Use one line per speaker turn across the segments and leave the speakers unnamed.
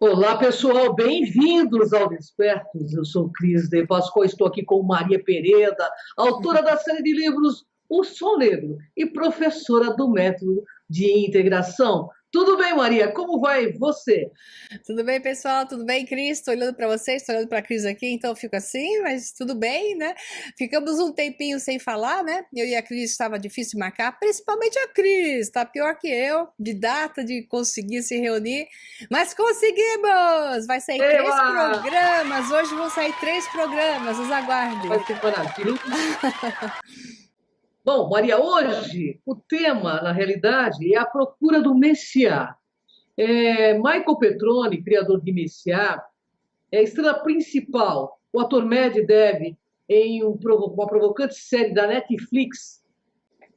Olá, pessoal, bem-vindos ao Despertos. Eu sou Cris de Pascoal, estou aqui com Maria Pereda, autora da série de livros O Som Negro e professora do método de integração. Tudo bem, Maria? Como vai você?
Tudo bem, pessoal? Tudo bem, Cris? Estou olhando para vocês, estou olhando para a Cris aqui, então eu fico assim, mas tudo bem, né? Ficamos um tempinho sem falar, né? Eu e a Cris estava difícil de marcar, principalmente a Cris, tá pior que eu, de data, de conseguir se reunir, mas conseguimos! Vai sair três
Eba!
programas, hoje vão sair três programas, os aguardem.
Vai ser maravilhoso. Bom, Maria, hoje o tema, na realidade, é a procura do Messiá. Michael Petroni, criador de Messiá, é a estrela principal, o ator Mad Deb, em uma provocante série da Netflix.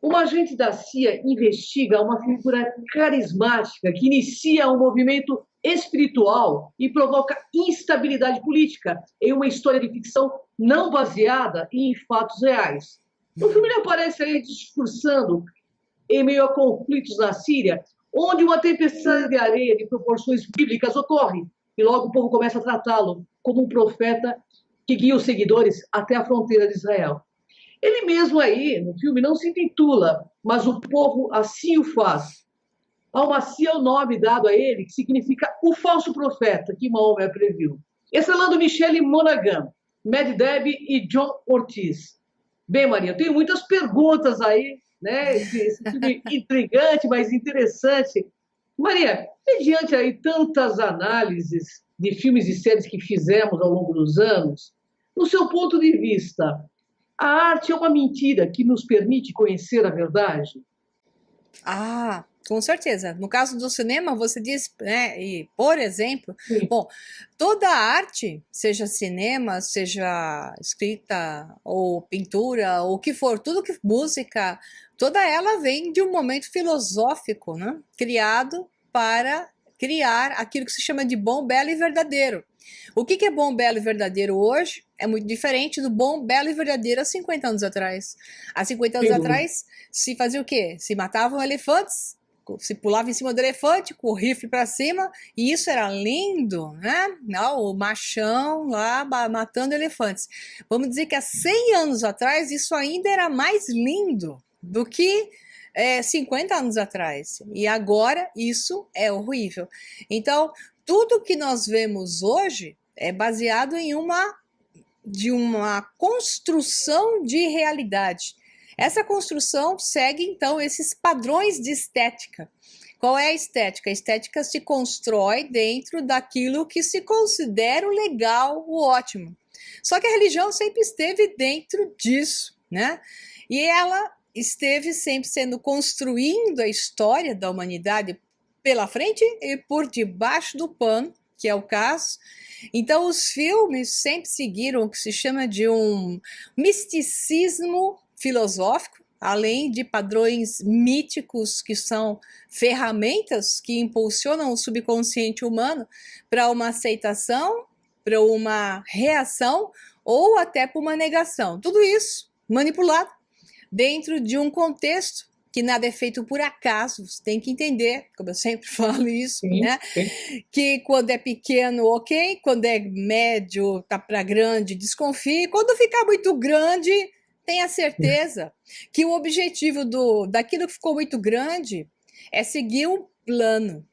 Um agente da CIA investiga uma figura carismática que inicia um movimento espiritual e provoca instabilidade política em uma história de ficção não baseada em fatos reais. No filme ele aparece aí discursando em meio a conflitos na Síria, onde uma tempestade de areia de proporções bíblicas ocorre, e logo o povo começa a tratá-lo como um profeta que guia os seguidores até a fronteira de Israel. Ele mesmo aí, no filme, não se intitula, mas o povo assim o faz. Almacia é o nome dado a ele, que significa o falso profeta, que Maomé previu. Estrelando Michele Monaghan, Mad Deb e John Ortiz. Bem, Maria, eu tenho muitas perguntas aí, né? Esse filme intrigante, mas interessante. Maria, mediante aí tantas análises de filmes e séries que fizemos ao longo dos anos, no seu ponto de vista, a arte é uma mentira que nos permite conhecer a verdade?
Ah, com certeza. No caso do cinema, você diz, né, e por exemplo,
Sim.
bom, toda arte, seja cinema, seja escrita ou pintura, ou o que for, tudo que música, toda ela vem de um momento filosófico, né, criado para criar aquilo que se chama de bom, belo e verdadeiro. O que é bom, belo e verdadeiro hoje é muito diferente do bom, belo e verdadeiro há 50 anos atrás. Há 50 anos
Sem dúvida.
atrás, se fazia o quê? Se matavam elefantes, se pulava em cima do elefante, com o rifle para cima, e isso era lindo, né? Não, o machão lá matando elefantes. Vamos dizer que há 100 anos atrás, isso ainda era mais lindo do que 50 anos atrás. E agora isso é horrível. Então, tudo que nós vemos hoje é baseado em uma construção de realidade. Essa construção segue, então, esses padrões de estética. Qual é a estética? A estética se constrói dentro daquilo que se considera o legal, o ótimo. Só que a religião sempre esteve dentro disso, né? E ela esteve sempre sendo construindo a história da humanidade pela frente e por debaixo do pano, que é o caso. Então, os filmes sempre seguiram o que se chama de um misticismo filosófico, além de padrões míticos que são ferramentas que impulsionam o subconsciente humano para uma aceitação, para uma reação ou até para uma negação. Tudo isso manipulado dentro de um contexto que nada é feito por acaso, você tem que entender, como eu sempre falo isso,
Sim,
né?
sim.
Que quando é pequeno, ok, quando é médio, tá para grande, desconfie, quando ficar muito grande, tenha certeza que o objetivo daquilo que ficou muito grande é seguir um plano.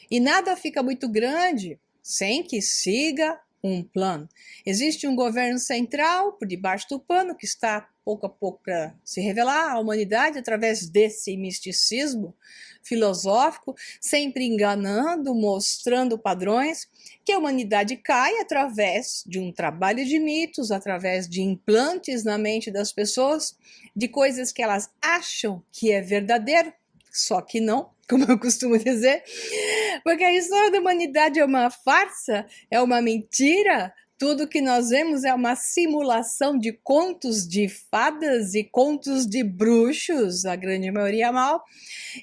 E nada fica muito grande sem que siga um plano. Existe um governo central por debaixo do pano que está pouco a pouco para se revelar à humanidade através desse misticismo filosófico, sempre enganando, mostrando padrões que a humanidade cai através de um trabalho de mitos, através de implantes na mente das pessoas, de coisas que elas acham que é verdadeiro, só que não, como eu costumo dizer, porque a história da humanidade é uma farsa, é uma mentira. Tudo que nós vemos é uma simulação de contos de fadas e contos de bruxos, a grande maioria mal,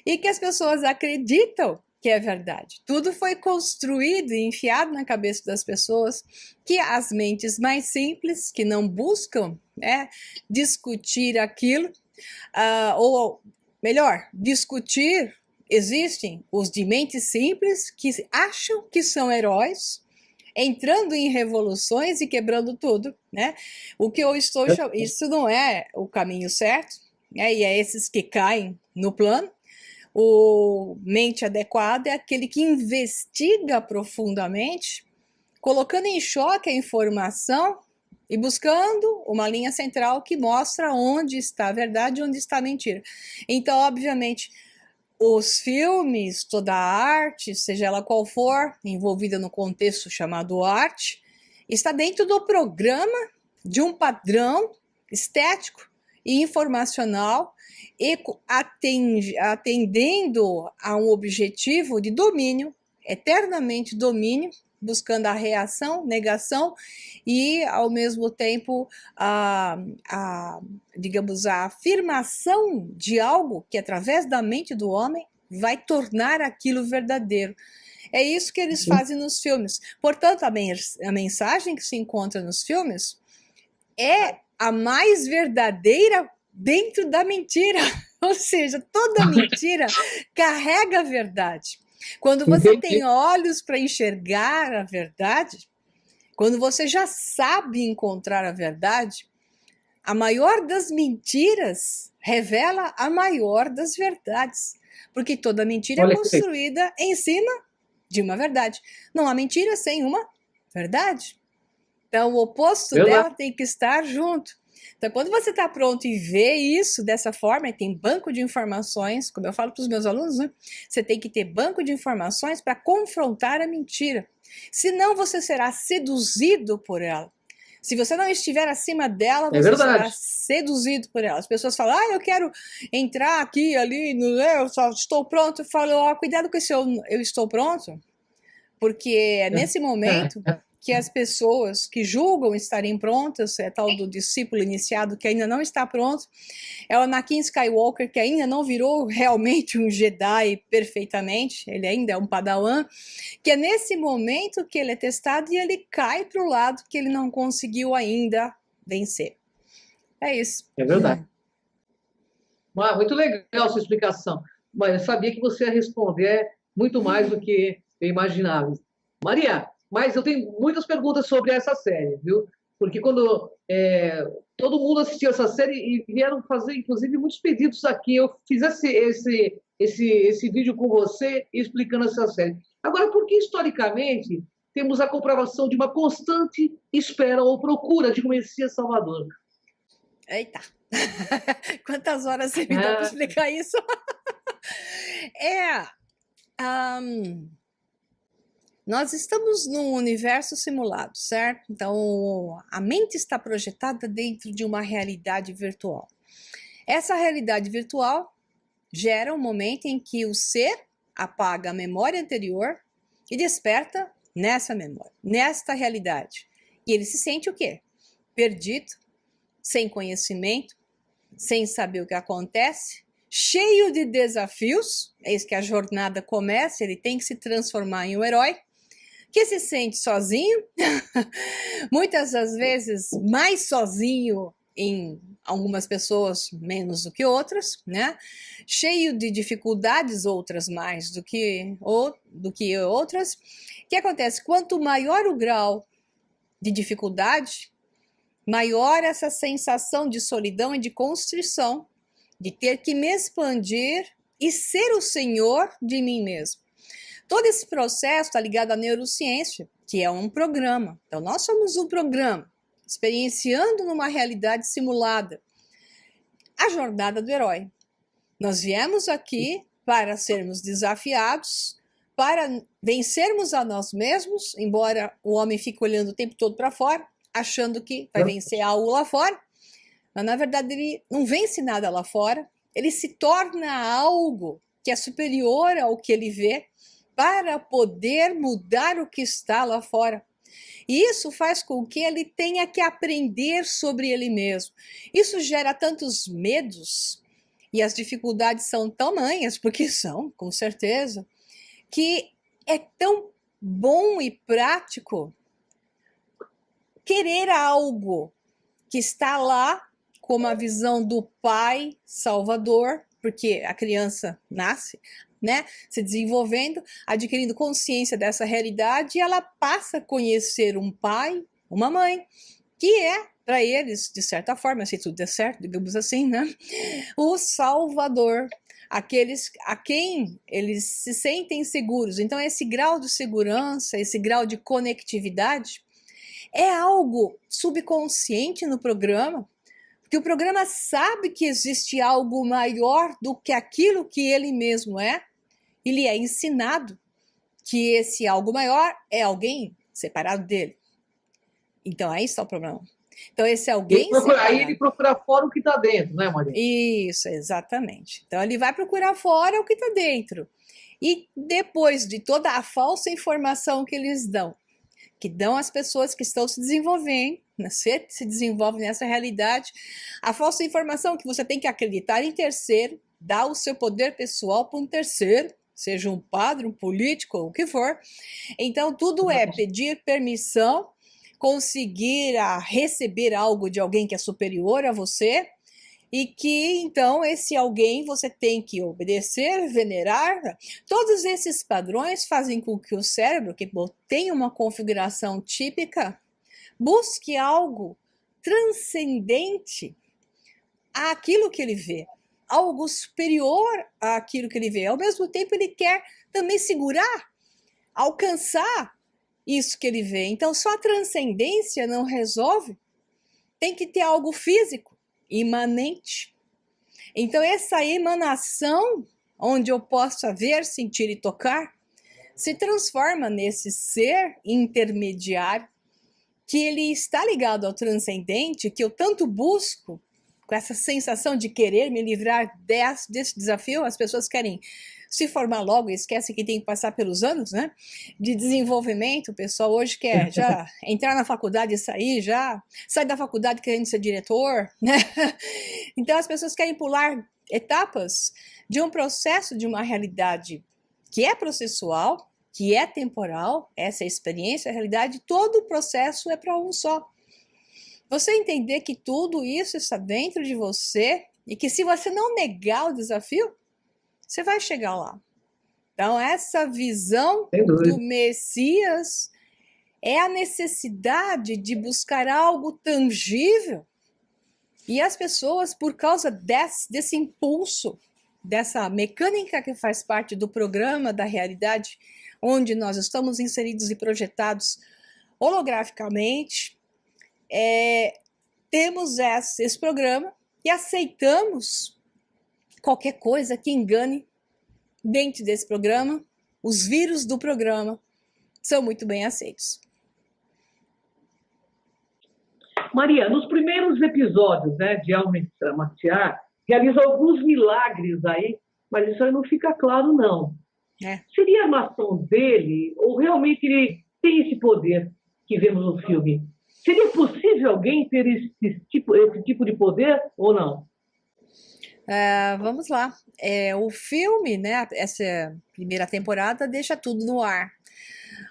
e que as pessoas acreditam que é verdade. Tudo foi construído e enfiado na cabeça das pessoas, que as mentes mais simples, que não buscam, né, discutir aquilo, ou melhor, discutir Existem os de mente simples que acham que são heróis, entrando em revoluções e quebrando tudo, né? O que eu estou chamando, isso não é o caminho certo, né? E é esses que caem no plano. O mente adequada é aquele que investiga profundamente, colocando em choque a informação e buscando uma linha central que mostra onde está a verdade e onde está a mentira. Então, obviamente, os filmes, toda a arte, seja ela qual for, envolvida no contexto chamado arte, está dentro do programa de um padrão estético e informacional e atendendo a um objetivo de domínio, eternamente domínio, buscando a reação, negação e, ao mesmo tempo, digamos, a afirmação de algo que, através da mente do homem, vai tornar aquilo verdadeiro. É isso que eles fazem nos filmes. Portanto, a mensagem que se encontra nos filmes é a mais verdadeira dentro da mentira. Ou seja, toda mentira carrega a verdade. Quando você tem olhos para enxergar a verdade, quando você já sabe encontrar a verdade, a maior das mentiras revela a maior das verdades. Porque toda mentira é construída em cima de uma verdade. Não há mentira sem uma verdade. Então, o oposto dela tem que estar junto. Então, quando você está pronto e vê isso dessa forma, e tem banco de informações, como eu falo para os meus alunos, né? Você tem que ter banco de informações para confrontar a mentira. Senão, você será seduzido por ela. Se você não estiver acima dela, você será seduzido por ela. As pessoas falam, eu quero entrar aqui, ali, eu só estou pronto. Eu falo, cuidado com esse eu estou pronto, porque é nesse momento que as pessoas que julgam estarem prontas, é tal do discípulo iniciado que ainda não está pronto, é o Anakin Skywalker que ainda não virou realmente um Jedi perfeitamente, ele ainda é um Padawan, que é nesse momento que ele é testado e ele cai para o lado que ele não conseguiu ainda vencer. É isso.
É verdade. Muito legal sua explicação, mas eu sabia que você ia responder muito mais do que eu imaginava. Maria, mas eu tenho muitas perguntas sobre essa série, viu? Porque quando todo mundo assistiu essa série e vieram fazer, inclusive, muitos pedidos aqui, eu fiz esse vídeo com você explicando essa série. Agora, por que, historicamente, temos a comprovação de uma constante espera ou procura de um Messias Salvador?
Eita! Quantas horas você me dá para explicar isso? Nós estamos num universo simulado, certo? Então, a mente está projetada dentro de uma realidade virtual. Essa realidade virtual gera um momento em que o ser apaga a memória anterior e desperta nessa memória, nesta realidade. E ele se sente o quê? Perdido, sem conhecimento, sem saber o que acontece, cheio de desafios. Eis que a jornada começa, ele tem que se transformar em um herói, que se sente sozinho, muitas das vezes mais sozinho em algumas pessoas menos do que outras, né? Cheio de dificuldades, outras mais do que outras. O que acontece? Quanto maior o grau de dificuldade, maior essa sensação de solidão e de constrição, de ter que me expandir e ser o senhor de mim mesmo. Todo esse processo está ligado à neurociência, que é um programa. Então, nós somos um programa, experienciando numa realidade simulada a jornada do herói. Nós viemos aqui para sermos desafiados, para vencermos a nós mesmos, embora o homem fique olhando o tempo todo para fora, achando que vai vencer algo lá fora, mas na verdade ele não vence nada lá fora, ele se torna algo que é superior ao que ele vê, para poder mudar o que está lá fora. E isso faz com que ele tenha que aprender sobre ele mesmo. Isso gera tantos medos e as dificuldades são tamanhas, porque são, com certeza, que é tão bom e prático querer algo que está lá como a visão do Pai Salvador, porque a criança nasce, né, se desenvolvendo, adquirindo consciência dessa realidade, e ela passa a conhecer um pai, uma mãe, que é, para eles, de certa forma, se tudo der certo, digamos assim, né, o salvador, aqueles a quem eles se sentem seguros. Então, esse grau de segurança, esse grau de conectividade, é algo subconsciente no programa, porque o programa sabe que existe algo maior do que aquilo que ele mesmo é, e lhe é ensinado que esse algo maior é alguém separado dele. Então, aí está o problema. Então, esse alguém
aí ele procura fora o que está dentro, né, Maria?
Isso, exatamente. Então, ele vai procurar fora o que está dentro. E depois de toda a falsa informação que eles dão, que dão às pessoas que estão se desenvolvendo, se desenvolvem nessa realidade, a falsa informação que você tem que acreditar em terceiro, dar o seu poder pessoal para um terceiro, seja um padre, um político, ou o que for. Então, tudo é pedir permissão, conseguir receber algo de alguém que é superior a você, e que, então, esse alguém você tem que obedecer, venerar. Todos esses padrões fazem com que o cérebro, que tem uma configuração típica, busque algo transcendente àquilo que ele vê, algo superior àquilo que ele vê. Ao mesmo tempo, ele quer também segurar, alcançar isso que ele vê. Então, só a transcendência não resolve. Tem que ter algo físico, imanente. Então, essa emanação, onde eu possa ver, sentir e tocar, se transforma nesse ser intermediário, que ele está ligado ao transcendente, que eu tanto busco, com essa sensação de querer me livrar desse desafio. As pessoas querem se formar logo e esquecem que tem que passar pelos anos, né, de desenvolvimento. O pessoal hoje quer já entrar na faculdade e sair, já sai da faculdade querendo ser diretor, né? Então as pessoas querem pular etapas de um processo, de uma realidade que é processual, que é temporal, essa é a experiência, a realidade, todo o processo é para um só. Você entender que tudo isso está dentro de você e que se você não negar o desafio, você vai chegar lá. Então, essa visão do Messias é a necessidade de buscar algo tangível. E as pessoas, por causa desse impulso, dessa mecânica que faz parte do programa da realidade, onde nós estamos inseridos e projetados holograficamente, temos esse programa e aceitamos qualquer coisa que engane dentro desse programa. Os vírus do programa são muito bem aceitos.
Maria, nos primeiros episódios, né, de Almatiar, realiza alguns milagres aí, mas isso aí não fica claro, não. Seria a armação dele, ou realmente ele tem esse poder que vemos no filme? Seria possível alguém ter esse tipo de poder ou não?
Vamos lá. O filme, né, essa primeira temporada, deixa tudo no ar.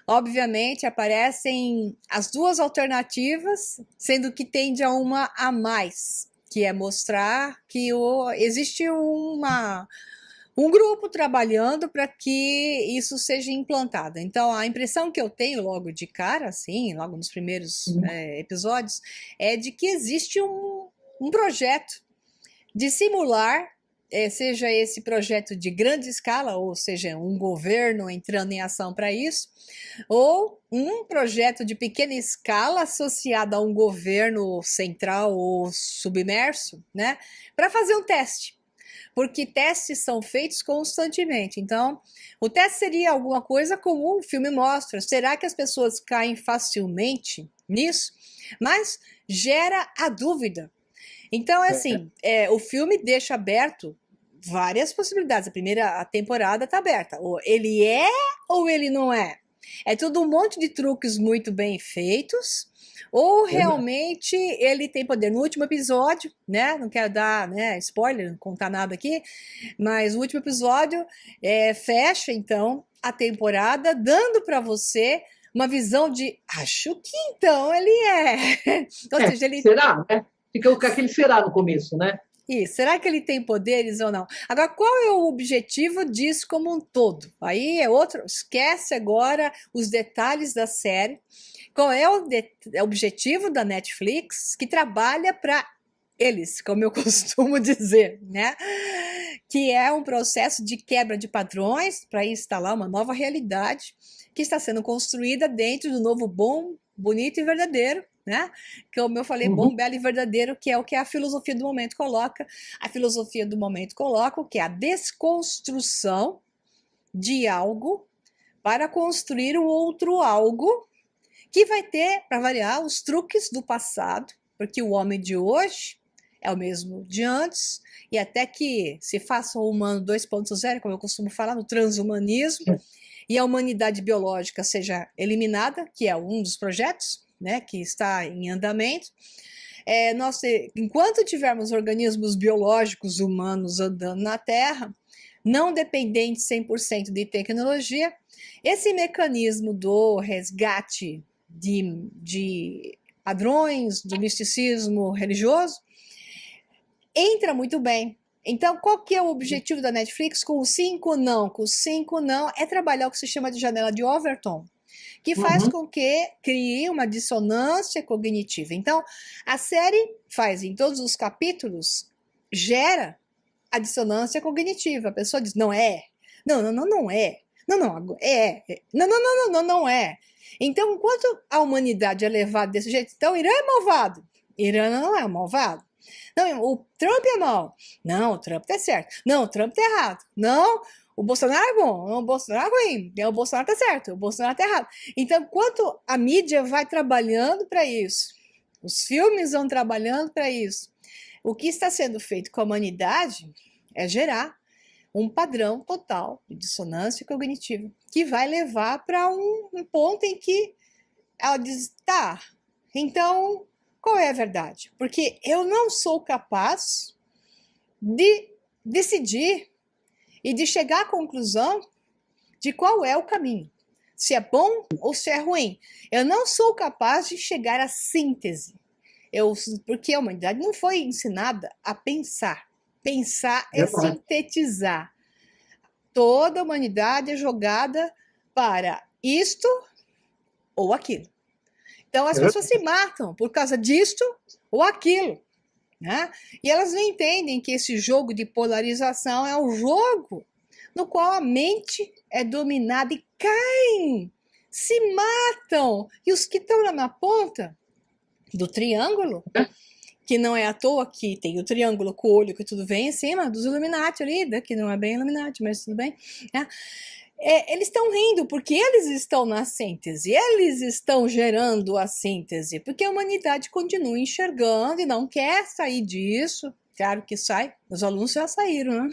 Obviamente, aparecem as duas alternativas, sendo que tende a uma a mais, que é mostrar que existe um grupo trabalhando para que isso seja implantado. Então, a impressão que eu tenho logo de cara, assim, logo nos primeiros episódios, é de que existe um projeto de simular, seja esse projeto de grande escala, ou seja, um governo entrando em ação para isso, ou um projeto de pequena escala associado a um governo central ou submerso, né, para fazer um teste. Porque testes são feitos constantemente. Então, o teste seria alguma coisa como o filme mostra. Será que as pessoas caem facilmente nisso? Mas gera a dúvida. Então, assim, o filme deixa aberto várias possibilidades. A primeira temporada está aberta. Ou ele é ou ele não é. É tudo um monte de truques muito bem feitos, ou realmente ele tem poder. No último episódio, né, não quero dar, né, spoiler, não contar nada aqui, mas o último episódio fecha, então, a temporada, dando para você uma visão de, acho que então ele é. Ou seja, ele...
Será, né? Fica com aquele será no começo, né?
E será que ele tem poderes ou não? Agora, qual é o objetivo disso como um todo? Aí é outro, esquece agora os detalhes da série. Qual é o objetivo da Netflix, que trabalha para eles, como eu costumo dizer, né? Que é um processo de quebra de padrões para instalar uma nova realidade que está sendo construída dentro do novo bom, bonito e verdadeiro, né? Como eu falei, bom, belo e verdadeiro, que é o que a filosofia do momento coloca. A filosofia do momento coloca o que é a desconstrução de algo para construir o outro algo que vai ter, para variar, os truques do passado, porque o homem de hoje é o mesmo de antes, e até que se faça o humano 2.0, como eu costumo falar, no transhumanismo, e a humanidade biológica seja eliminada, que é um dos projetos, né, que está em andamento. Enquanto tivermos organismos biológicos humanos andando na Terra, não dependentes 100% de tecnologia, esse mecanismo do resgate de padrões do misticismo religioso entra muito bem. Então, qual que é o objetivo da Netflix com o 5 não? Com o 5 não é trabalhar o que se chama de janela de Overton, que faz com que crie uma dissonância cognitiva. Então, a série faz em todos os capítulos, gera a dissonância cognitiva. A pessoa diz, não é, não é, não é. Então, enquanto a humanidade é levada desse jeito, então Irã é malvado. Irã não é malvado. Não, o Trump é mau. Não, o Trump tá certo. Não, o Trump tá errado. Não, o Bolsonaro é bom. Não, o Bolsonaro é ruim. O Bolsonaro tá certo. O Bolsonaro tá errado. Então, enquanto a mídia vai trabalhando para isso, os filmes vão trabalhando para isso, o que está sendo feito com a humanidade é gerar um padrão total de dissonância cognitiva, que vai levar para um ponto em que ela diz, tá, então qual é a verdade? Porque eu não sou capaz de decidir e de chegar à conclusão de qual é o caminho, se é bom ou se é ruim. Eu não sou capaz de chegar à síntese, porque a humanidade não foi ensinada a pensar. Pensar é sintetizar. Toda a humanidade é jogada para isto ou aquilo. Então as pessoas se matam por causa disto ou aquilo, né? E elas não entendem que esse jogo de polarização é um jogo no qual a mente é dominada e caem, se matam. E os que estão lá na ponta do triângulo, que não é à toa que tem o triângulo com o olho que tudo vem em cima dos Illuminati ali, que não é bem Illuminati, mas tudo bem, né? Eles estão rindo porque eles estão na síntese, eles estão gerando a síntese, porque a humanidade continua enxergando e não quer sair disso. Claro que sai, os alunos já saíram, né?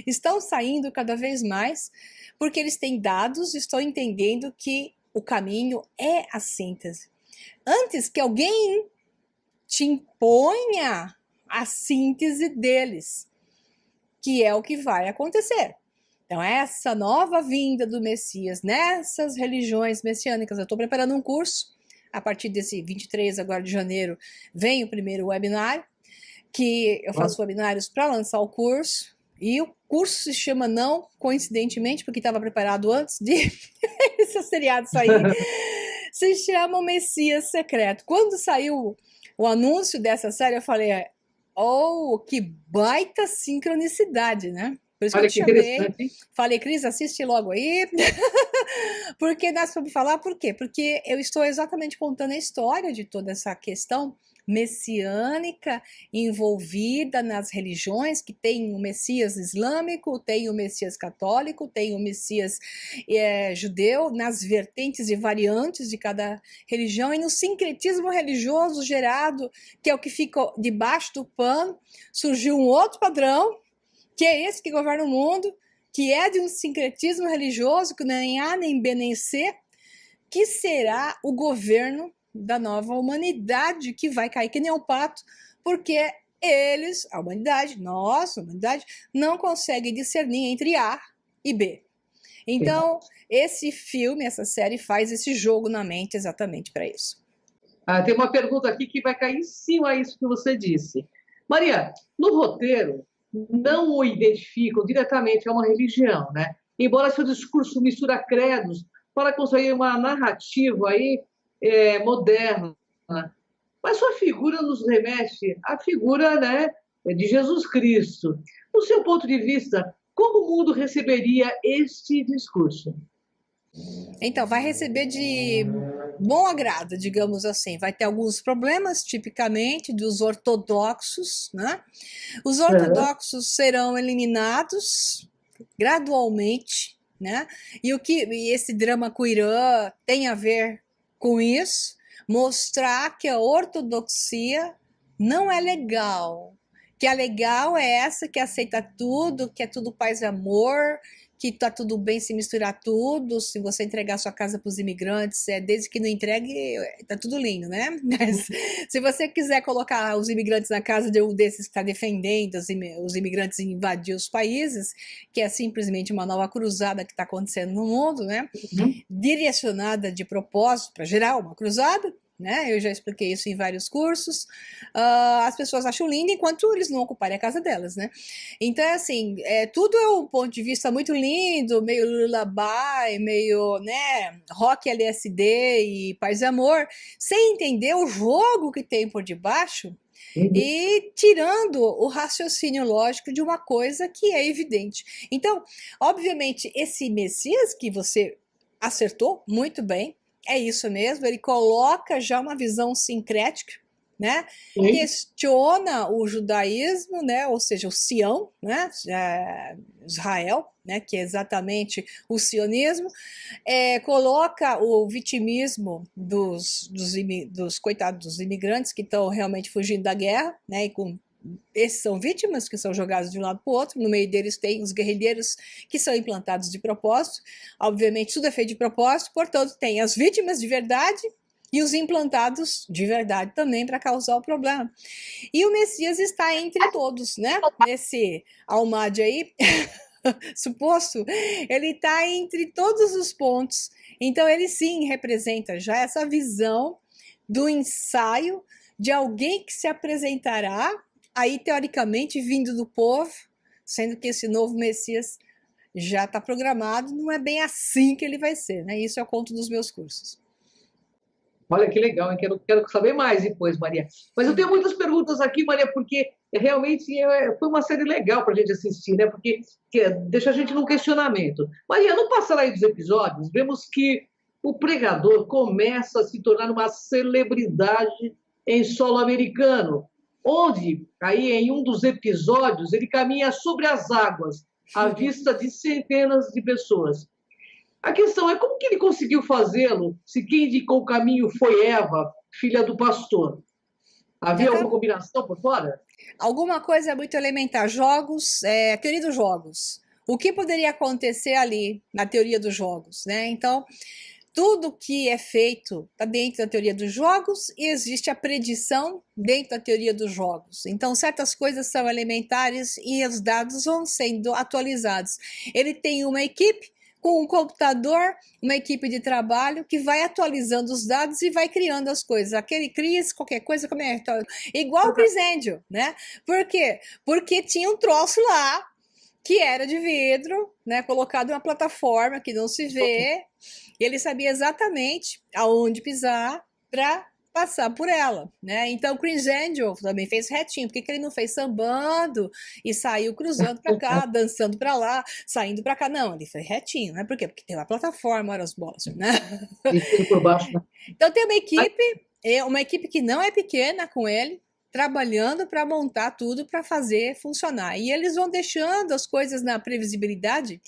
Estão saindo cada vez mais, porque eles têm dados, estão entendendo que o caminho é a síntese. Antes que alguém te imponha a síntese deles, que é o que vai acontecer. Então, essa nova vinda do Messias nessas religiões messiânicas, eu estou preparando um curso, a partir desse 23 agora de janeiro, vem o primeiro webinário, que eu faço webinários para lançar o curso, e o curso se chama, não coincidentemente, porque estava preparado antes de esse seriado sair, se chama o Messias Secreto. Quando saiu o anúncio dessa série, eu falei, oh, que baita sincronicidade, né? Por isso que eu te chamei, falei, Cris, assiste logo aí, porque nós vamos falar, por quê? Porque eu estou exatamente contando a história de toda essa questão messiânica envolvida nas religiões, que tem o Messias islâmico, tem o Messias católico, tem o Messias judeu, nas vertentes e variantes de cada religião, e no sincretismo religioso gerado, que é o que fica debaixo do pano, surgiu um outro padrão, que é esse que governa o mundo, que é de um sincretismo religioso, que nem A, nem B, nem C, que será o governo da nova humanidade, que vai cair que nem um pato, porque eles, a humanidade, nós, a humanidade, não conseguem discernir entre A e B. Então, esse filme, essa série faz esse jogo na mente exatamente para isso.
Tem uma pergunta aqui que vai cair em cima disso que você disse. Maria, no roteiro, não o identificam diretamente a uma religião, né? Embora seu discurso mistura credos para construir uma narrativa aí moderna. Mas sua figura nos remete à figura, né, de Jesus Cristo. Do seu ponto de vista, como o mundo receberia este discurso?
Então, vai receber de bom agrado, digamos assim. Vai ter alguns problemas, tipicamente, dos ortodoxos, né? Os
Aham.
ortodoxos serão eliminados gradualmente, né? E esse drama com o Irã tem a ver com isso, mostrar que a ortodoxia não é legal, que a legal é essa que aceita tudo, que é tudo paz e amor, que tá tudo bem se misturar tudo, se você entregar sua casa para os imigrantes, desde que não entregue, tá tudo lindo, né? Mas se você quiser colocar os imigrantes na casa de um desses que está defendendo os imigrantes invadir os países, que é simplesmente uma nova cruzada que está acontecendo no mundo, né?
Uhum.
Direcionada de propósito para gerar uma cruzada, né? Eu já expliquei isso em vários cursos. As pessoas acham lindo enquanto eles não ocuparem a casa delas, né? Então, assim, tudo é um ponto de vista muito lindo, meio lullaby, meio, né, rock LSD e paz e amor, sem entender o jogo que tem por debaixo
Uhum.
e tirando o raciocínio lógico de uma coisa que é evidente. Então, obviamente, esse Messias que você acertou muito bem, é isso mesmo, ele coloca já uma visão sincrética, né?
Sim.
Questiona o judaísmo, né? Ou seja, o Sião, né? Israel, né? Que é exatamente o sionismo, coloca o vitimismo dos coitados dos imigrantes que estão realmente fugindo da guerra, né? E esses são vítimas que são jogados de um lado para o outro, no meio deles tem os guerrilheiros que são implantados de propósito, obviamente tudo é feito de propósito, portanto tem as vítimas de verdade e os implantados de verdade também para causar o problema. E o Messias está entre todos, né? Nesse Almad aí, suposto, ele está entre todos os pontos, então ele sim representa já essa visão do ensaio de alguém que se apresentará aí teoricamente vindo do povo, sendo que esse novo Messias já está programado, não é bem assim que ele vai ser, né? Isso eu conto nos meus cursos.
Olha que legal, hein? Quero saber mais depois, Maria. Mas eu tenho muitas perguntas aqui, Maria, porque realmente foi uma série legal para a gente assistir, né? Porque deixa a gente num questionamento. Maria, no passar aí dos episódios, vemos que o pregador começa a se tornar uma celebridade em solo americano, onde, aí em um dos episódios, ele caminha sobre as águas, à vista de centenas de pessoas. A questão é como que ele conseguiu fazê-lo, se quem indicou o caminho foi Eva, filha do pastor? Havia alguma combinação por fora?
Alguma coisa muito elementar. Jogos, a teoria dos jogos. O que poderia acontecer ali na teoria dos jogos, né? Então, tudo que é feito está dentro da teoria dos jogos e existe a predição dentro da teoria dos jogos. Então, certas coisas são elementares e os dados vão sendo atualizados. Ele tem uma equipe com um computador, uma equipe de trabalho que vai atualizando os dados e vai criando as coisas. Aquele Chris, qualquer coisa, como é? Igual o Chris Angel, né? Por quê? Porque tinha um troço lá que era de vidro, né, colocado em uma plataforma que não se vê, e ele sabia exatamente aonde pisar para passar por ela, né? Então, o Chris Angel também fez retinho. Por que ele não fez sambando e saiu cruzando para cá, dançando para lá, saindo para cá? Não, ele fez retinho, né? Por quê? Porque tem uma plataforma, olha as bolas, né?
E tudo por baixo, né?
Então, tem uma equipe que não é pequena com ele, trabalhando para montar tudo para fazer funcionar. E eles vão deixando as coisas na previsibilidade,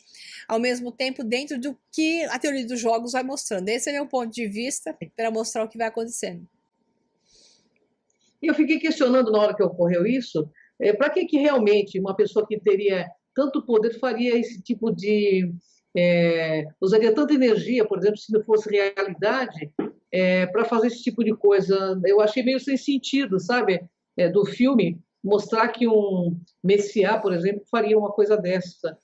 ao mesmo tempo dentro do que a teoria dos jogos vai mostrando. Esse é meu ponto de vista para mostrar o que vai acontecendo.
E eu fiquei questionando na hora que ocorreu isso, para que realmente uma pessoa que teria tanto poder faria esse tipo de... usaria tanta energia, por exemplo, se não fosse realidade, para fazer esse tipo de coisa. Eu achei meio sem sentido, sabe, do filme, mostrar que um Messias, por exemplo, faria uma coisa dessa.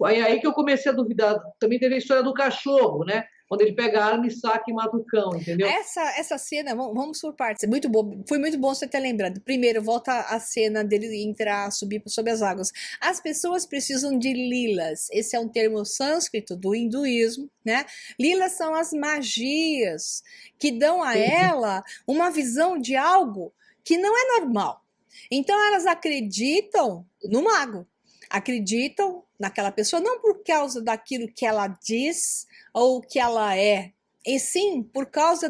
Aí que eu comecei a duvidar. Também teve a história do cachorro, né? onde ele pega a arma e saca e mata o cão, entendeu?
Essa cena, vamos por partes, é muito bom, foi muito bom você ter lembrado. Primeiro, volta a cena dele entrar, subir sobre as águas. As pessoas precisam de lilas, esse é um termo sânscrito do hinduísmo, né? Lilas são as magias que dão a ela uma visão de algo que não é normal. Então elas acreditam no mago, acreditam naquela pessoa, não por causa daquilo que ela diz ou que ela é, e sim por causa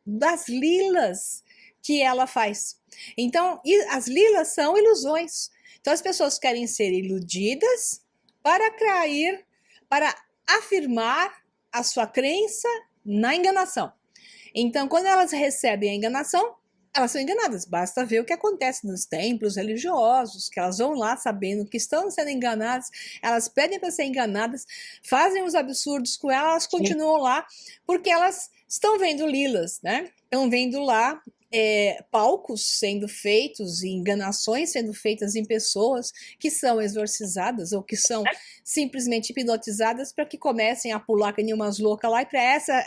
das lilas que ela faz. Então, as lilas são ilusões. Então, as pessoas querem ser iludidas para cair, para afirmar a sua crença na enganação. Então, quando elas recebem a enganação, elas são enganadas. Basta ver o que acontece nos templos religiosos, que elas vão lá sabendo que estão sendo enganadas, elas pedem para ser enganadas, fazem os absurdos com elas, elas continuam lá, porque elas estão vendo lilas, né? Estão vendo lá palcos sendo feitos e enganações sendo feitas em pessoas que são exorcizadas ou que são simplesmente hipnotizadas para que comecem a pular que nem umas loucas lá, e para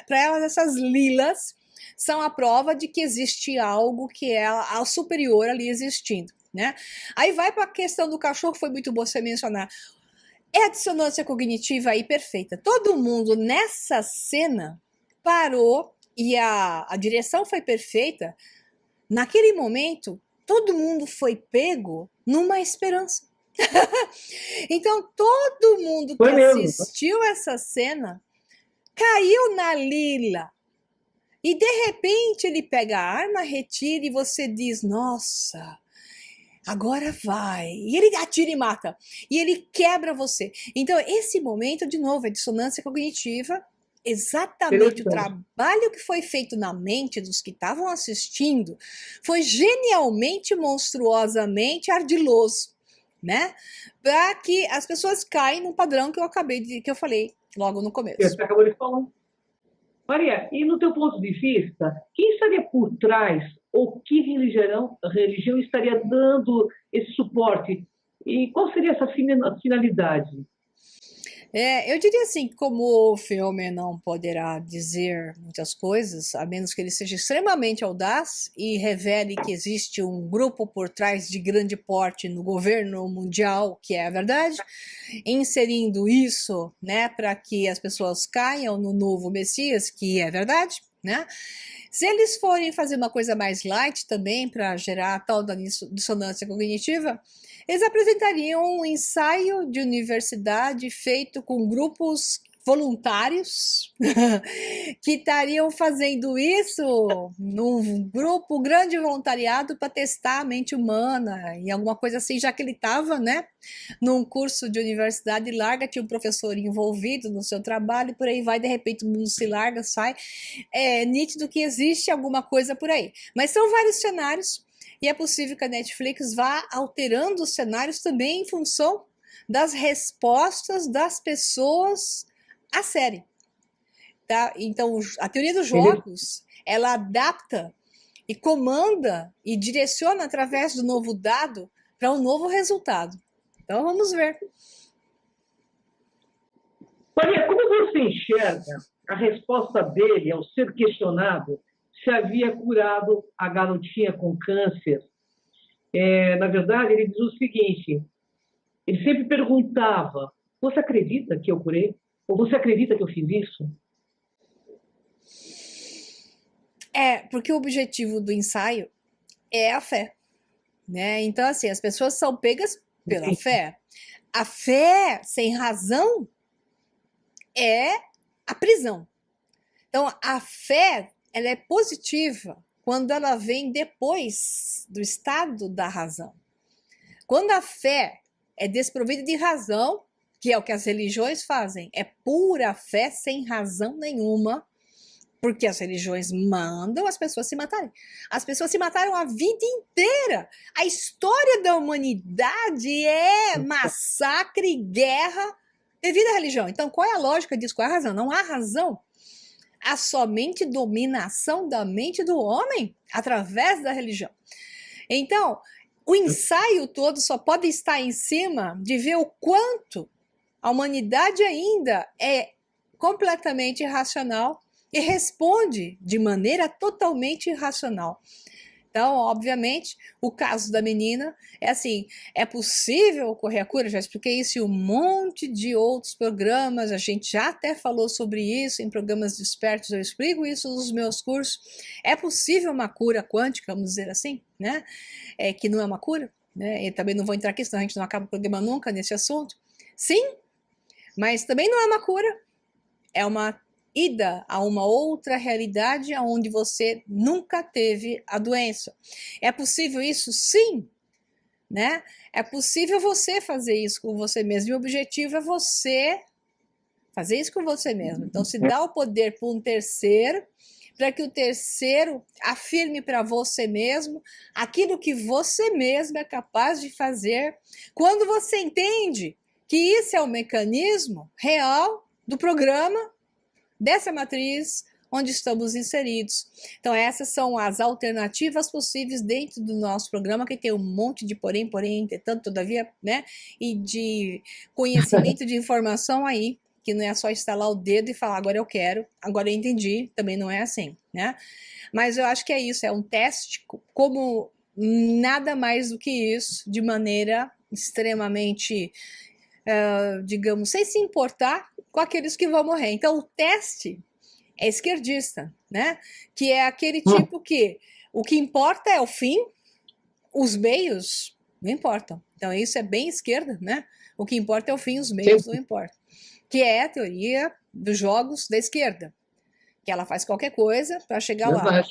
elas essas lilas são a prova de que existe algo que é ao superior ali existindo, né? Aí vai para a questão do cachorro, foi muito bom você mencionar. É a dissonância cognitiva aí perfeita. Todo mundo nessa cena parou e a direção foi perfeita. Naquele momento, todo mundo foi pego numa esperança. Então, todo mundo que assistiu essa cena caiu na lila. E de repente ele pega a arma, retira e você diz, nossa, agora vai. E ele atira e mata. E ele quebra você. Então esse momento, de novo, é dissonância cognitiva. Exatamente o trabalho que foi feito na mente dos que estavam assistindo foi genialmente, monstruosamente ardiloso, né? Para que as pessoas caem no padrão que eu falei logo no começo.
Você acabou de falar. Maria, e no teu ponto de vista, quem estaria por trás ou que religião estaria dando esse suporte? E qual seria essa finalidade?
Eu diria assim, como o filme não poderá dizer muitas coisas, a menos que ele seja extremamente audaz e revele que existe um grupo por trás de grande porte no governo mundial, que é a verdade, inserindo isso, né, para que as pessoas caiam no novo Messias, que é verdade, né? Se eles forem fazer uma coisa mais light também, para gerar a tal da dissonância cognitiva, eles apresentariam um ensaio de universidade feito com grupos voluntários que estariam fazendo isso num grupo grande voluntariado para testar a mente humana e alguma coisa assim, já que ele estava, né, num curso de universidade larga, tinha um professor envolvido no seu trabalho e por aí vai, de repente o mundo se larga, sai, é nítido que existe alguma coisa por aí, mas são vários cenários. E é possível que a Netflix vá alterando os cenários também em função das respostas das pessoas à série. Tá? Então, a teoria dos jogos, ela adapta e comanda e direciona através do novo dado para um novo resultado. Então, vamos ver.
Maria, como você enxerga a resposta dele ao ser questionado se havia curado a garotinha com câncer? Na verdade, ele diz o seguinte, ele sempre perguntava, você acredita que eu curei? Ou você acredita que eu fiz isso?
Porque o objetivo do ensaio é a fé, né? Então, assim, as pessoas são pegas pela fé. A fé sem razão é a prisão. Então, a fé, ela é positiva quando ela vem depois do estado da razão. Quando a fé é desprovida de razão, que é o que as religiões fazem, é pura fé sem razão nenhuma, porque as religiões mandam as pessoas se matarem. As pessoas se mataram a vida inteira. A história da humanidade é massacre, guerra, devido à religião. Então, qual é a lógica disso? Qual é a razão? Não há razão. Há somente dominação da mente do homem através da religião. Então, o ensaio todo só pode estar em cima de ver o quanto a humanidade ainda é completamente irracional e responde de maneira totalmente irracional. Então, obviamente, o caso da menina é assim, é possível ocorrer a cura? Já expliquei isso em um monte de outros programas, a gente já até falou sobre isso em programas despertos, eu explico isso nos meus cursos. É possível uma cura quântica, vamos dizer assim, né? Que não é uma cura, né? E também não vou entrar aqui, senão a gente não acaba o programa nunca nesse assunto. Sim, mas também não é uma cura, é uma ida a uma outra realidade onde você nunca teve a doença. É possível isso? Sim, né? É possível você fazer isso com você mesmo. E o objetivo é você fazer isso com você mesmo. Então, se dá o poder para um terceiro, para que o terceiro afirme para você mesmo aquilo que você mesmo é capaz de fazer. Quando você entende que isso é o mecanismo real do programa dessa matriz onde estamos inseridos. Então, essas são as alternativas possíveis dentro do nosso programa, que tem um monte de porém, entretanto, todavia, né? E de conhecimento de informação aí, que não é só instalar o dedo e falar, agora eu quero, agora eu entendi, também não é assim, né? Mas eu acho que é isso, é um teste como nada mais do que isso, de maneira extremamente, digamos, sem se importar com aqueles que vão morrer. Então, o teste é esquerdista, né? Que é aquele tipo que o que importa é o fim, os meios não importam. Então, isso é bem esquerda, né? O que importa é o fim, os meios não importam. Que é a teoria dos jogos da esquerda, que ela faz qualquer coisa para chegar lá.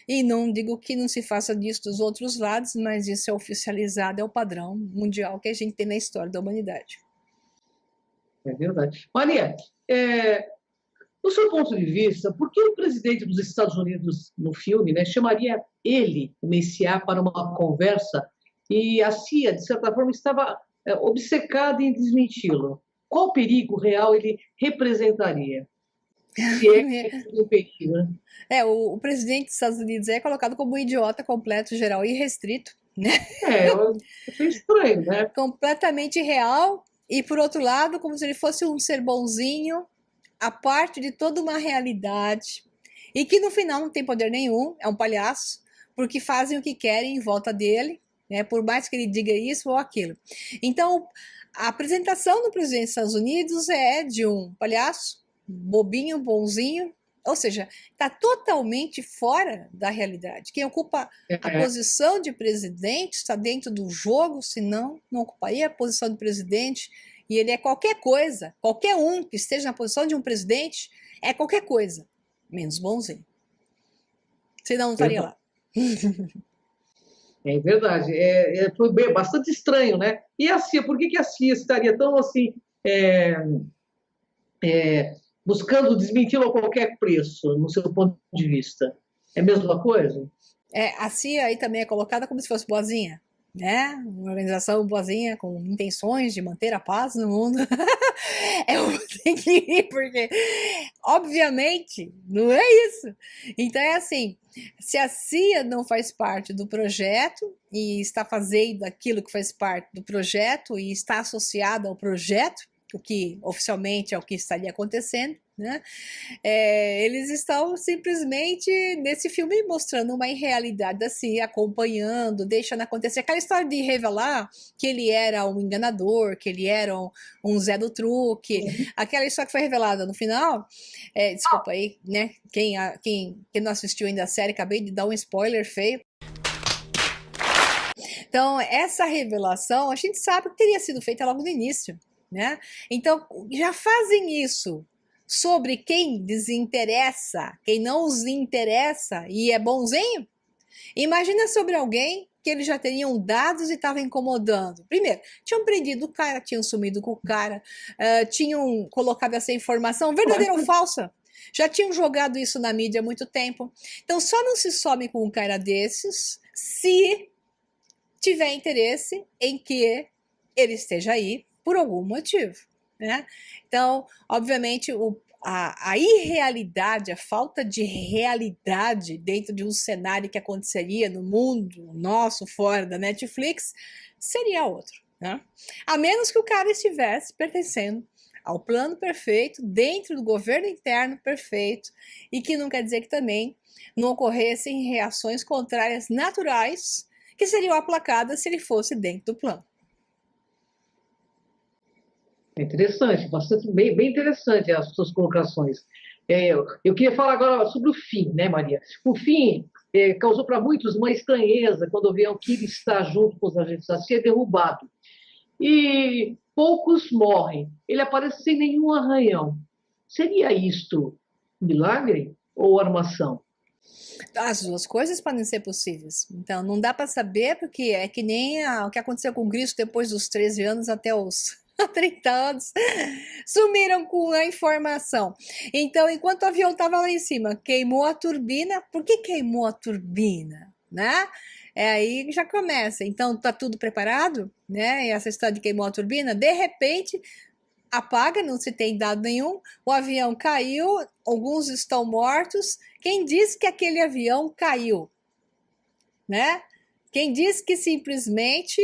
E não digo que não se faça disso dos outros lados, mas isso é oficializado, é o padrão mundial que a gente tem na história da humanidade.
É verdade. Maria, do seu ponto de vista, por que o presidente dos Estados Unidos, no filme, né, chamaria ele, o Messias, para uma conversa e a CIA, de certa forma, estava obcecada em desmenti-lo? Qual perigo real ele representaria? Se é que tem perigo, né?
O presidente dos Estados Unidos é colocado como um idiota completo, geral e restrito, né?
Eu achei estranho, né?
Completamente irreal e, por outro lado, como se ele fosse um ser bonzinho, a parte de toda uma realidade e que no final não tem poder nenhum, é um palhaço, porque fazem o que querem em volta dele, né? Por mais que ele diga isso ou aquilo. Então, a apresentação do presidente dos Estados Unidos é de um palhaço, bobinho, bonzinho, ou seja, está totalmente fora da realidade. Quem ocupa a posição de presidente está dentro do jogo, senão não ocuparia a posição de presidente. E ele é qualquer coisa, qualquer um que esteja na posição de um presidente é qualquer coisa, menos bonzinho. Senão não estaria lá.
É verdade. Foi bastante estranho, né? E a CIA, por que a CIA estaria tão assim, buscando desmenti-lo a qualquer preço, no seu ponto de vista? É a mesma coisa?
A CIA aí também é colocada como se fosse boazinha, né? Uma organização boazinha com intenções de manter a paz no mundo. Eu vou ter que ir, porque obviamente não é isso. Então é assim, se a CIA não faz parte do projeto e está fazendo aquilo que faz parte do projeto e está associada ao projeto, o que oficialmente é o que estaria acontecendo, né? Eles estão simplesmente nesse filme mostrando uma irrealidade assim, acompanhando, deixando acontecer. Aquela história de revelar que ele era um enganador, que ele era um Zé do truque, aquela história que foi revelada no final, desculpa aí, né? Quem não assistiu ainda a série, acabei de dar um spoiler feio. Então, essa revelação, a gente sabe que teria sido feita logo no início, né? Então, já fazem isso sobre quem desinteressa, quem não os interessa e é bonzinho. Imagina sobre alguém que eles já teriam dados e estavam incomodando. Primeiro, tinham prendido o cara, tinham sumido com o cara, tinham colocado essa informação verdadeira ou falsa. Já tinham jogado isso na mídia há muito tempo. Então, só não se some com um cara desses se tiver interesse em que ele esteja aí por algum motivo, né? Então, obviamente, a irrealidade, a falta de realidade dentro de um cenário que aconteceria no mundo nosso, fora da Netflix, seria outro, né? A menos que o cara estivesse pertencendo ao plano perfeito, dentro do governo interno perfeito, e que não quer dizer que também não ocorressem reações contrárias naturais que seriam aplacadas se ele fosse dentro do plano.
É interessante, bastante, bem interessante as suas colocações. Eu queria falar agora sobre o fim, né, Maria? O fim causou para muitos uma estranheza quando o avião que ele está junto com os agentes da CIA é derrubado. E poucos morrem. Ele aparece sem nenhum arranhão. Seria isto milagre ou armação?
As duas coisas podem ser possíveis. Então, não dá para saber, porque é que nem o que aconteceu com Cristo depois dos 13 anos até os 30 anos. Sumiram com a informação. Então, enquanto o avião estava lá em cima, queimou a turbina. Por que queimou a turbina? Né? Aí já começa. Então, tá tudo preparado, né? E essa história de queimou a turbina, de repente apaga, não se tem dado nenhum, o avião caiu, alguns estão mortos. Quem diz que aquele avião caiu, né? Quem diz que simplesmente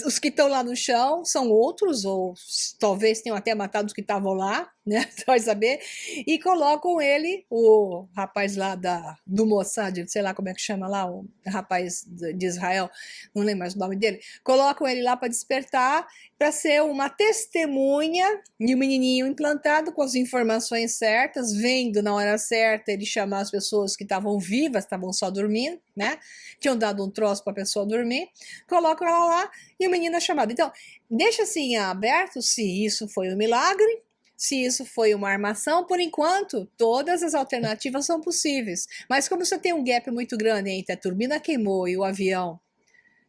os que estão lá no chão são outros, ou talvez tenham até matado os que estavam lá, né? Vai saber. E colocam ele, o rapaz lá do Mossad, sei lá como é que chama lá, o rapaz de Israel, não lembro mais o nome dele, colocam ele lá para despertar, para ser uma testemunha e o menininho implantado com as informações certas, vendo na hora certa ele chamar as pessoas que estavam vivas, estavam só dormindo, né? Tinham dado um troço para a pessoa dormir, colocam ela lá e o menino é chamado. Então, deixa assim aberto se isso foi um milagre, se isso foi uma armação. Por enquanto, todas as alternativas são possíveis. Mas como você tem um gap muito grande entre a turbina queimou e o avião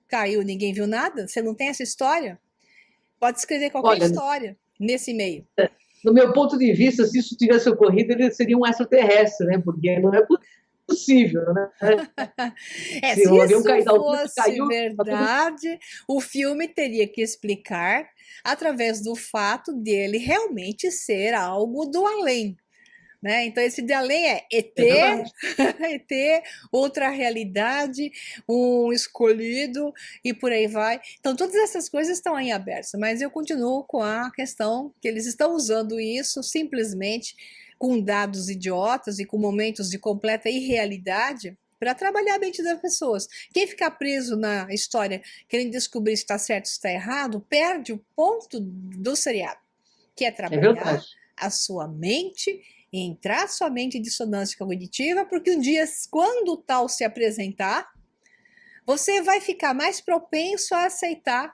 caiu, ninguém viu nada, você não tem essa história, pode escrever qualquer
Olha,
história nesse meio.
no meu ponto de vista, se isso tivesse ocorrido, ele seria um extraterrestre, né? Porque não é possível, né?
Se
o avião
isso fosse
caiu,
verdade, o filme teria que explicar através do fato dele realmente ser algo do além. Né? Então, esse de além é ET, ET, outra realidade, um escolhido e por aí vai. Então, todas essas coisas estão aí abertas, mas eu continuo com a questão que eles estão usando isso simplesmente com dados idiotas e com momentos de completa irrealidade para trabalhar a mente das pessoas. Quem ficar preso na história querendo descobrir se está certo ou se está errado, perde o ponto do seriado, que é trabalhar a sua mente, entrar sua mente em dissonância cognitiva, porque um dia, quando o tal se apresentar, você vai ficar mais propenso a aceitar,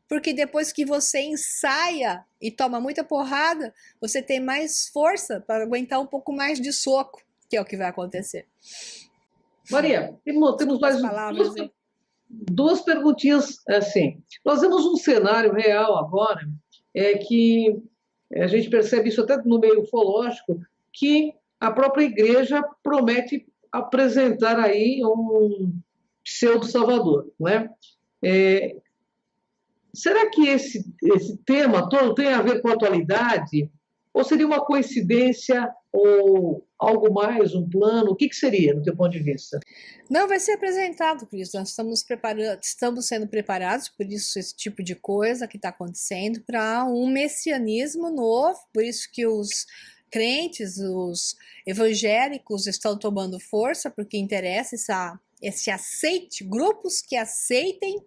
porque depois que você ensaia e toma muita porrada, você tem mais força para aguentar um pouco mais de soco, que é o que vai acontecer.
Maria, temos mais duas perguntinhas assim. Nós temos um cenário real agora, que a gente percebe isso até no meio ufológico, que a própria igreja promete apresentar aí um pseudo-salvador, não é? Será que esse tema todo tem a ver com a atualidade? Ou seria uma coincidência ou algo mais, um plano? O que seria, do teu ponto de vista?
Não, vai ser apresentado, Cristo. Nós estamos sendo preparados por isso, esse tipo de coisa que está acontecendo, para um messianismo novo, por isso que os crentes, os evangélicos estão tomando força, porque interessa esse aceite, grupos que aceitem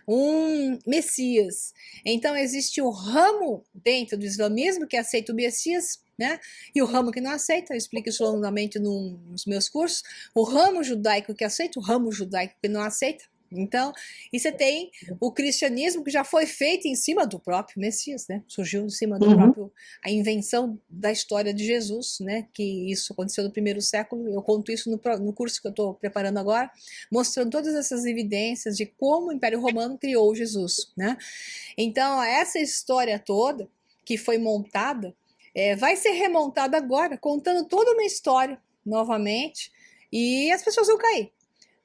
um Messias. Então existe o ramo dentro do islamismo que aceita o Messias, né? E o ramo que não aceita, eu explico isso longamente nos meus cursos, o ramo judaico que aceita, o ramo judaico que não aceita. Então, e você tem o cristianismo que já foi feito em cima do próprio Messias, né? Surgiu em cima do próprio, a invenção da história de Jesus, né? Que isso aconteceu no primeiro século, eu conto isso no curso que eu estou preparando agora, mostrando todas essas evidências de como o Império Romano criou Jesus, né? Então, essa história toda que foi montada, vai ser remontada agora, contando toda uma história novamente, e as pessoas vão cair.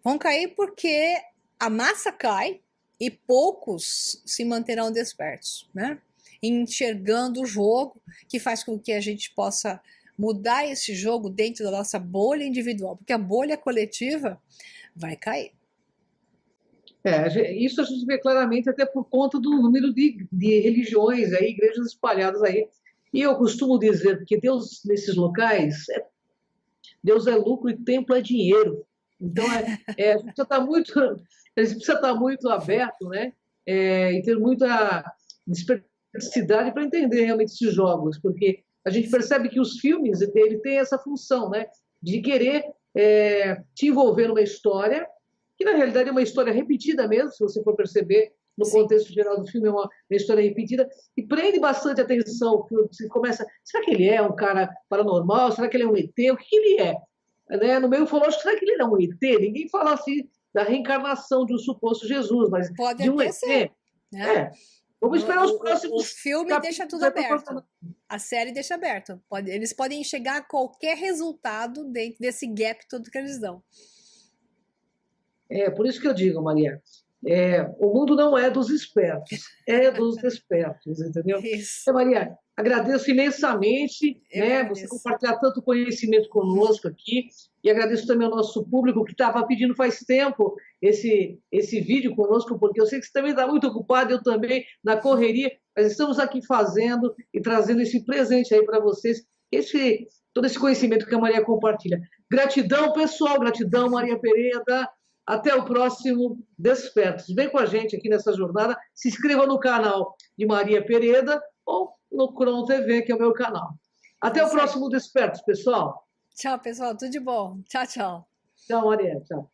Vão cair porque a massa cai e poucos se manterão despertos, né? Enxergando o jogo, que faz com que a gente possa mudar esse jogo dentro da nossa bolha individual, porque a bolha coletiva vai cair.
Isso a gente vê claramente até por conta do número de religiões, aí, igrejas espalhadas aí. E eu costumo dizer que Deus, nesses locais, Deus é lucro e templo é dinheiro. Então, a gente precisa estar muito, a gente precisa estar muito aberto, né? E ter muita diversidade para entender realmente esses jogos, porque a gente percebe que os filmes ele têm essa função, né? De querer te envolver numa história, que na realidade é uma história repetida mesmo, se você for perceber, no
Sim.
contexto geral do filme, é uma história repetida, e prende bastante atenção. Você começa, será que ele é um cara paranormal? Será que ele é um ET? O que ele é? Né? No meio ufológico, será que ele é um ET? Ninguém fala assim da reencarnação de um suposto Jesus, mas
Pode
de um
até ser,
ET.
né?
É. Vamos esperar os
O
próximos
filme deixa
capítulos
tudo
aí para
aberto. A série deixa aberto. Eles podem chegar a qualquer resultado dentro desse gap todo que eles dão.
por isso que eu digo, Maria, o mundo não é dos espertos, é dos despertos, entendeu?
Isso.
Então, Maria, agradeço imensamente,
Eu que
né, você
agradeço.
compartilhar tanto conhecimento conosco aqui, e agradeço também ao nosso público que estava pedindo faz tempo esse vídeo conosco, porque eu sei que você também está muito ocupado, eu também, na correria, mas estamos aqui fazendo e trazendo esse presente aí para vocês, todo esse conhecimento que a Maria compartilha. Gratidão, pessoal, gratidão, Maria Pereira. Até o próximo Despertos. Vem com a gente aqui nessa jornada. Se inscreva no canal de Maria Pereda ou no Cron TV, que é o meu canal. Até o próximo Despertos, pessoal.
Tchau, pessoal. Tudo de bom. Tchau, tchau.
Tchau, Maria. Tchau.